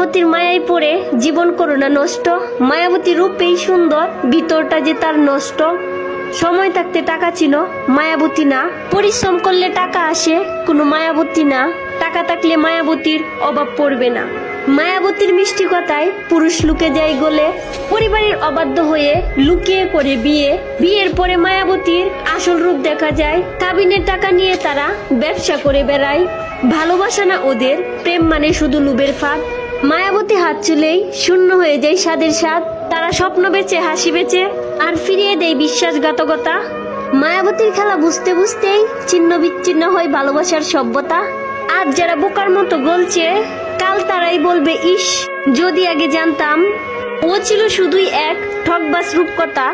মায়াবতীর মায়ায় পড়ে জীবন করো না নষ্ট। মায়াবতী রূপেই সুন্দর, ভিতরটা যে তার নষ্ট। সময় থাকতে টাকা চিনো, মায়াবতী না। পরিশ্রম করলে টাকা আসে, কোনো মায়াবতী না। টাকা থাকলে মায়াবতীর অভাব পড়বে না। মায়াবতীর মিষ্টি কথায় পুরুষ লুকে যায় গলে। পরিবারের অবাধ্য হয়ে লুকিয়ে করে বিয়ে। বিয়ের পরে মায়াবতীর আসল রূপ দেখা যায়। কাবিনের টাকা নিয়ে তারা ব্যবসা করে বেড়ায়। ভালোবাসা না ওদের, প্রেম মানে শুধু লোভের ফাঁদ। মায়াবতী হাত চুলেই শূন্য হয়ে যায় স্বাদের স্বাদ। তারা স্বপ্ন বেচে, হাসি বেচে, আর ফিরিয়ে দেয় বিশ্বাসঘাতকতা। মায়াবতীর খেলা বুঝতে বুঝতেই ছিন্ন বিচ্ছিন্ন হয় ভালোবাসার সভ্যতা। আজ যারা বোকার মতো গলছে, কাল তারাই বলবে ইস, যদি আগে জানতাম। ও ছিল শুধুই এক ঠকবাজ রূপকথা।